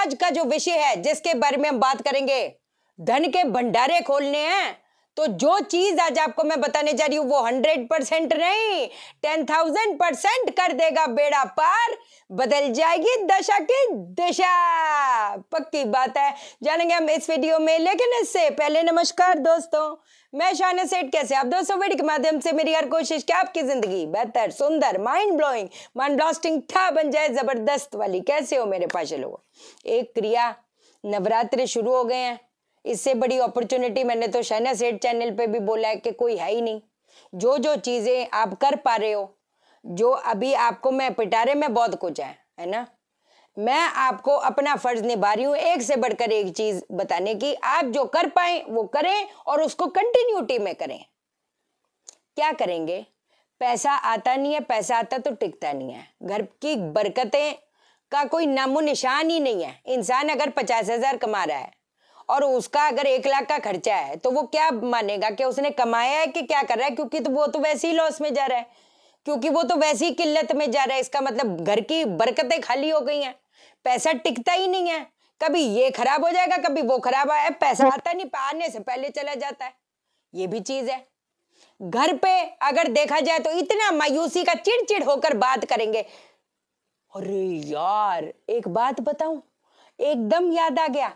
आज का जो विषय है जिसके बारे में हम बात करेंगे, धन के भंडारे खोलने हैं। तो जो चीज आज आपको मैं बताने जा रही हूं वो 100% नहीं 10,000% कर देगा बेड़ा पार, बदल जाएगी दशा की दिशा। पक्की बात है, जानेंगे हम इस वीडियो में। लेकिन इससे पहले नमस्कार दोस्तों, मैं शाना सेठ। कैसे आप दोस्तों? वीडियो के माध्यम से मेरी हर कोशिश कि आपकी जिंदगी बेहतर, सुंदर, माइंड ब्लोइंग, माइंड ब्लास्टिंग था बन जाए, जबरदस्त वाली। कैसे हो मेरे पास लोग? एक क्रिया, नवरात्रि शुरू हो गए हैं। इससे बड़ी अपॉर्चुनिटी मैंने तो शाना सेठ चैनल पे भी बोला है कि कोई है ही नहीं। जो जो चीजें आप कर पा रहे हो, जो अभी आपको मैं पिटारे में बहुत कुछ है ना, मैं आपको अपना फर्ज निभा रही हूँ एक से बढ़कर एक चीज बताने की। आप जो कर पाए वो करें और उसको कंटिन्यूटी में करें। क्या करेंगे? पैसा आता नहीं है, पैसा आता तो टिकता नहीं है। घर की बरकतें का कोई नामो निशान ही नहीं है। इंसान अगर 50,000 कमा रहा है और उसका अगर 1 लाख का खर्चा है तो वो क्या मानेगा कि उसने कमाया है कि क्या कर रहा है? क्योंकि तो वो तो वैसे ही लॉस में जा रहा है, क्योंकि वो तो वैसे ही किल्लत में जा रहा है। इसका मतलब घर की बरकतें खाली हो गई हैं, पैसा टिकता ही नहीं है। कभी ये खराब हो जाएगा, कभी वो खराब है। पैसा आता नहीं, आने से पहले चला जाता है। ये भी चीज है। घर पे अगर देखा जाए तो इतना मायूसी का चिड़चिड़ होकर बात करेंगे। अरे यार एक बात बताऊं, एकदम याद आ गया।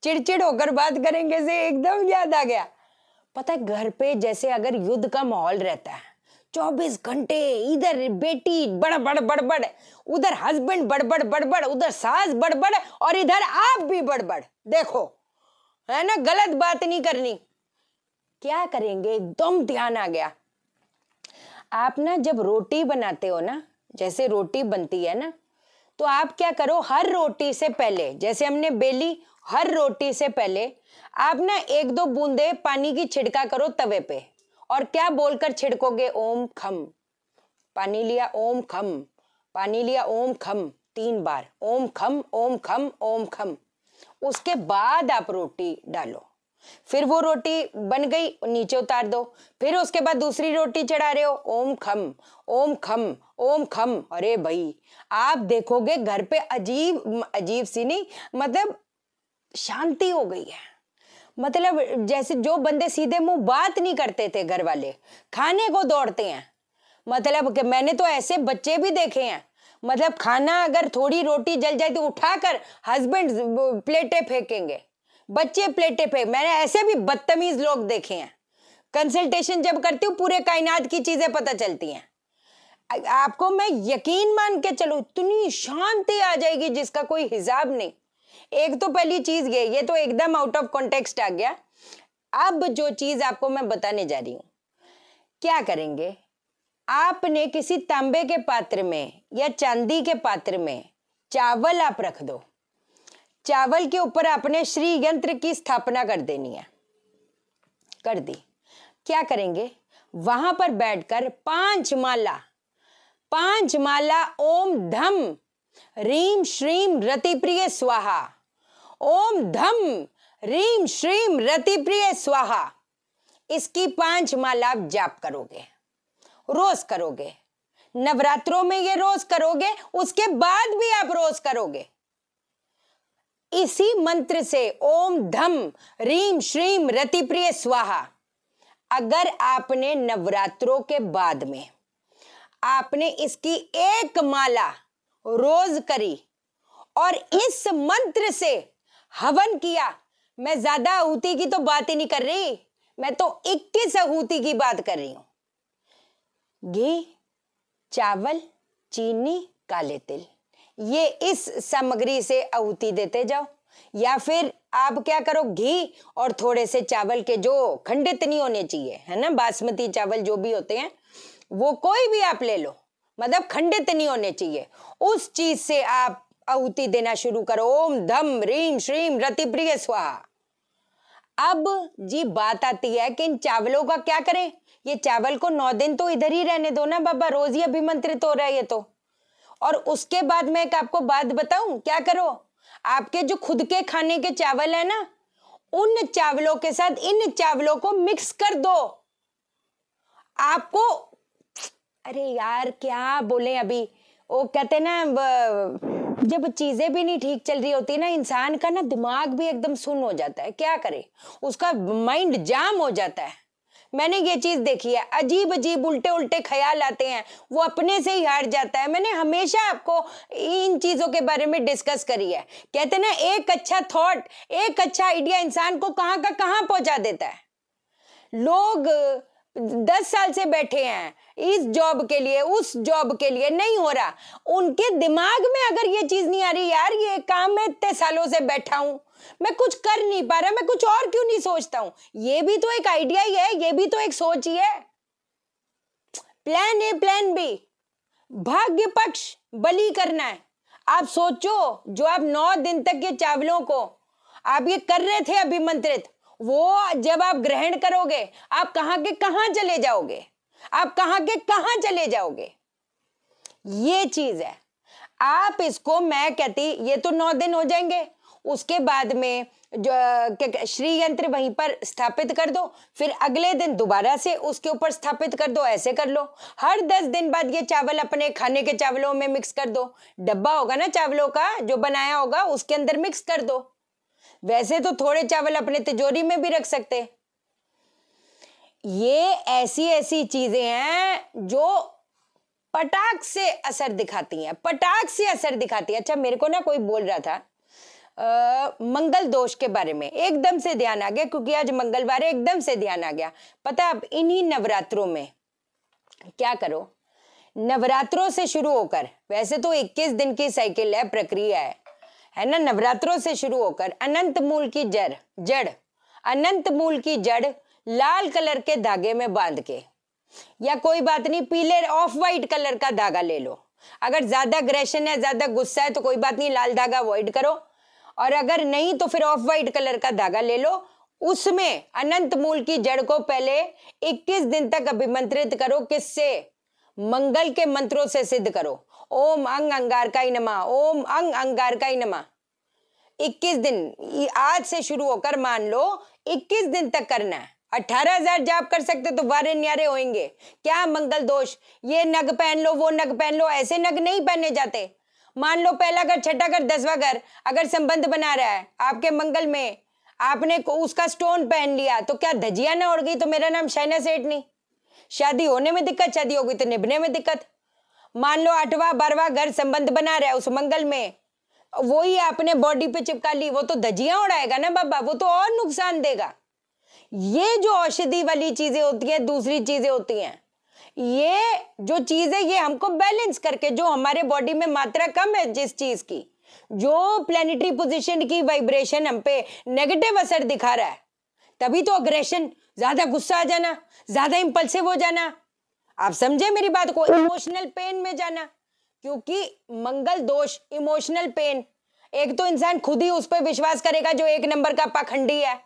चिड़चिड़ होकर बात करेंगे से एकदम याद आ गया। पता है, घर पे जैसे अगर युद्ध का माहौल रहता है, 24 घंटे इधर बेटी बड़बड़ बड़बड़, उधर हस्बैंड बड़बड़ बड़बड़, उधर सास बड़बड़ और इधर आप भी बड़बड़। देखो है ना, गलत बात नहीं करनी। क्या करेंगे? एकदम ध्यान आ गया। आप ना जब रोटी बनाते हो ना, जैसे रोटी बनती है ना, तो आप क्या करो, हर रोटी से पहले, जैसे हमने बेली, हर रोटी से पहले आप ना 1-2 बूंदे पानी की छिड़का करो तवे पे। और क्या बोलकर छिड़कोगे? ओम खम। पानी लिया, ओम खम। पानी लिया, ओम खम। 3 बार ओम खम, ओम खम, ओम खम। उसके बाद आप रोटी डालो। फिर वो रोटी बन गई, नीचे उतार दो। फिर उसके बाद दूसरी रोटी चढ़ा रहे हो, ओम खम, ओम खम, ओम खम। अरे भाई, आप देखोगे घर पे अजीब अजीब सी नहीं, मतलब शांति हो गई है। मतलब जैसे जो बंदे सीधे मुंह बात नहीं करते थे, घर वाले खाने को दौड़ते हैं। मतलब कि मैंने तो ऐसे बच्चे भी देखे हैं, मतलब खाना अगर थोड़ी रोटी जल जाए तो उठाकर हस्बैंड प्लेटें फेंकेंगे, बच्चे प्लेटें फेंक। मैंने ऐसे भी बदतमीज लोग देखे हैं। कंसल्टेशन जब करती हूँ पूरे कायनात की चीजें पता चलती हैं। आपको मैं यकीन मान के चलो, इतनी शांति आ जाएगी जिसका कोई हिसाब नहीं। एक तो पहली चीज ये तो एकदम आउट ऑफ कॉन्टेक्स्ट आ गया। अब जो चीज आपको मैं बताने जा रही हूं, क्या करेंगे? आपने किसी तांबे के पात्र में या चांदी के पात्र में चावल आप रख दो। चावल के ऊपर आपने श्री यंत्र की स्थापना कर देनी है। कर दी। क्या करेंगे? वहां पर बैठकर 5 माला ओम धम रीम श्रीम रतिप्रिय स्वाहा, ओम धम रीम श्रीम रतिप्रिय स्वाहा, इसकी 5 माला आप जाप करोगे, रोज करोगे। नवरात्रों में ये रोज करोगे, उसके बाद भी आप रोज करोगे। इसी मंत्र से ओम धम रीम श्रीम रतिप्रिय स्वाहा, अगर आपने नवरात्रों के बाद में आपने इसकी 1 माला रोज करी और इस मंत्र से हवन किया, मैं ज्यादा आहुति की तो बात ही नहीं कर रही, मैं तो 21 आहुति की बात कर रही हूं। घी, चावल, चीनी, काले तिल, ये इस सामग्री से आहुति देते जाओ। या फिर आप क्या करो, घी और थोड़े से चावल के जो खंडित नहीं होने चाहिए, है ना, बासमती चावल जो भी होते हैं, वो कोई भी आप ले लो, मतलब खंडित नहीं होने चाहिए, उस चीज से आप आहुति देना शुरू करो। ओम धम रीम श्रीम रतिप्रिय स्वाहा। अब जी बात आती है कि इन चावलों का क्या करें? ये चावल को 9 दिन तो इधर ही रहने दो ना बाबा, रोज ही अभिमंत्रित हो रहा है ये तो। और उसके बाद मैं एक आपको बात बताऊं, क्या करो, आपके जो खुद के खाने के चावल है ना, उन चावलों के साथ इन चावलों को मिक्स कर दो। आपको, अरे यार क्या बोले अभी, वो कहते ना जब चीजें भी नहीं ठीक चल रही होती ना, इंसान का ना दिमाग भी एकदम सुन्न हो जाता है, क्या करे, उसका माइंड जाम हो जाता है। मैंने ये चीज देखी है, अजीब अजीब उल्टे उल्टे ख्याल आते हैं, वो अपने से ही हार जाता है। मैंने हमेशा आपको इन चीजों के बारे में डिस्कस करी है। कहते ना, एक अच्छा थॉट, एक अच्छा आइडिया इंसान को कहाँ का कहाँ पहुंचा देता है। लोग 10 साल से बैठे हैं इस जॉब के लिए, उस जॉब के लिए, नहीं हो रहा। उनके दिमाग में अगर ये चीज नहीं आ रही, यार ये काम में इतने सालों से बैठा हूं, मैं कुछ कर नहीं पा रहा, मैं कुछ और क्यों नहीं सोचता हूं, ये भी तो एक आइडिया ही है, ये भी तो एक सोच ही है। प्लान ए प्लान बी, भाग्य पक्ष बली करना है। आप सोचो, जो आप 9 दिन तक ये चावलों को आप ये कर रहे थे अभिमंत्रित, वो जब आप ग्रहण करोगे, आप कहां के कहां चले जाओगे, आप कहां के कहां चले जाओगे, ये चीज है। आप इसको, मैं कहती, ये तो 9 दिन हो जाएंगे, उसके बाद में जो श्री यंत्र वहीं पर स्थापित कर दो, फिर अगले दिन दोबारा से उसके ऊपर स्थापित कर दो, ऐसे कर लो। हर 10 दिन बाद ये चावल अपने खाने के चावलों में मिक्स कर दो, डब्बा होगा ना चावलों का जो बनाया होगा, उसके अंदर मिक्स कर दो। वैसे तो थोड़े चावल अपने तिजोरी में भी रख सकते। ये ऐसी ऐसी चीजें हैं जो पटाख से असर दिखाती हैं, पटाख से असर दिखाती है। अच्छा, मेरे को ना कोई बोल रहा था मंगल दोष के बारे में, एकदम से ध्यान आ गया, क्योंकि आज मंगलवार है, एकदम से ध्यान आ गया। पता है, अब इन्हीं नवरात्रों में क्या करो, नवरात्रों से शुरू होकर, वैसे तो 21 दिन की साइकिल है, प्रक्रिया है ना, नवरात्रों से शुरू होकर अनंत मूल की जड़ अनंत मूल की जड़ लाल कलर के धागे में बांध के, या कोई बात नहीं, पीले ऑफ वाइट कलर का धागा ले लो। अगर ज्यादा अग्रेशन है, ज्यादा गुस्सा है, तो कोई बात नहीं, लाल धागा अवॉइड करो, और अगर नहीं तो फिर ऑफ वाइट कलर का धागा ले लो। उसमें अनंत मूल की जड़ को पहले 21 दिन तक अभिमंत्रित करो। किससे? मंगल के मंत्रों से सिद्ध करो। ओम अंग अंगारकाय नमः, ओम अंग अंगारकाय नमः। 21 दिन, आज से शुरू होकर मान लो 21 दिन तक करना है। 18,000 जाप कर सकते तो वारे न्यारे होंगे। क्या मंगल दोष, ये नग पहन लो, वो नग पहन लो, ऐसे नग नहीं पहने जाते। मान लो पहला घर, छठा घर, 10वां घर अगर संबंध बना रहा है आपके मंगल में, आपने उसका स्टोन पहन लिया, तो क्या धजिया ना उड़ गई तो मेरा नाम शहना सेठ नहीं? शादी होने में दिक्कत, शादी होगी तो निभने में दिक्कत। मान लो 8वां 12वां घर संबंध बना रहा है उस मंगल में, वही आपने बॉडी पे चिपका ली, वो तो धजिया उड़ाएगा ना बाबा, वो तो और नुकसान देगा। ये जो औषधि वाली चीजें होती है, दूसरी चीजें होती हैं, ये जो चीज है, ये हमको बैलेंस करके, जो हमारे बॉडी में मात्रा कम है जिस चीज की, जो प्लेनेटरी पोजीशन की वाइब्रेशन हम पे नेगेटिव असर दिखा रहा है, तभी तो अग्रेशन, ज्यादा गुस्सा आ जाना, ज्यादा इंपल्सिव हो जाना, आप समझे मेरी बात को, इमोशनल पेन में जाना। क्योंकि मंगल दोष, इमोशनल पेन, एक तो इंसान खुद ही उस पर विश्वास करेगा जो 1 नंबर का पाखंडी है,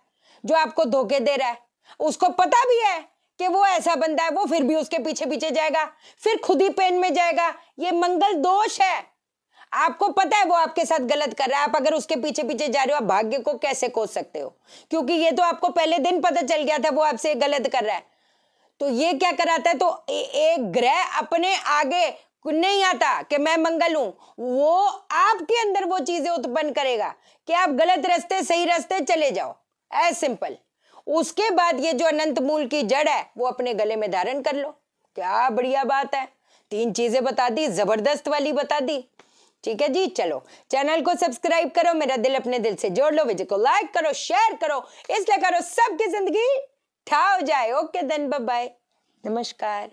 जो आपको धोखे दे रहा है, उसको पता भी है कि वो ऐसा बंदा है, वो फिर भी उसके पीछे पीछे जाएगा, फिर खुद ही पेन में जाएगा। ये मंगल दोष है। आपको पता है वो आपके साथ गलत कर रहा है, आप अगर उसके पीछे पीछे जा रहे हो, आप भाग्य को कैसे कोस सकते हो? क्योंकि ये तो आपको पहले दिन पता चल गया था वो आपसे गलत कर रहा है। तो ये क्या कराता है, तो एक ग्रह अपने आगे नहीं आता कि मैं मंगल हूं, वो आपके अंदर वो चीजें उत्पन्न करेगा कि आप गलत रास्ते सही रास्ते चले जाओ, एज सिंपल। उसके बाद ये जो अनंत मूल की जड़ है वो अपने गले में धारण कर लो। क्या बढ़िया बात है, 3 चीजें बता दी, जबरदस्त वाली बता दी। ठीक है जी, चलो चैनल को सब्सक्राइब करो, मेरा दिल अपने दिल से जोड़ लो, वीडियो को लाइक करो, शेयर करो, इसलिए करो सबकी जिंदगी ठा हो जाए। ओके देन, बाय बाय, नमस्कार।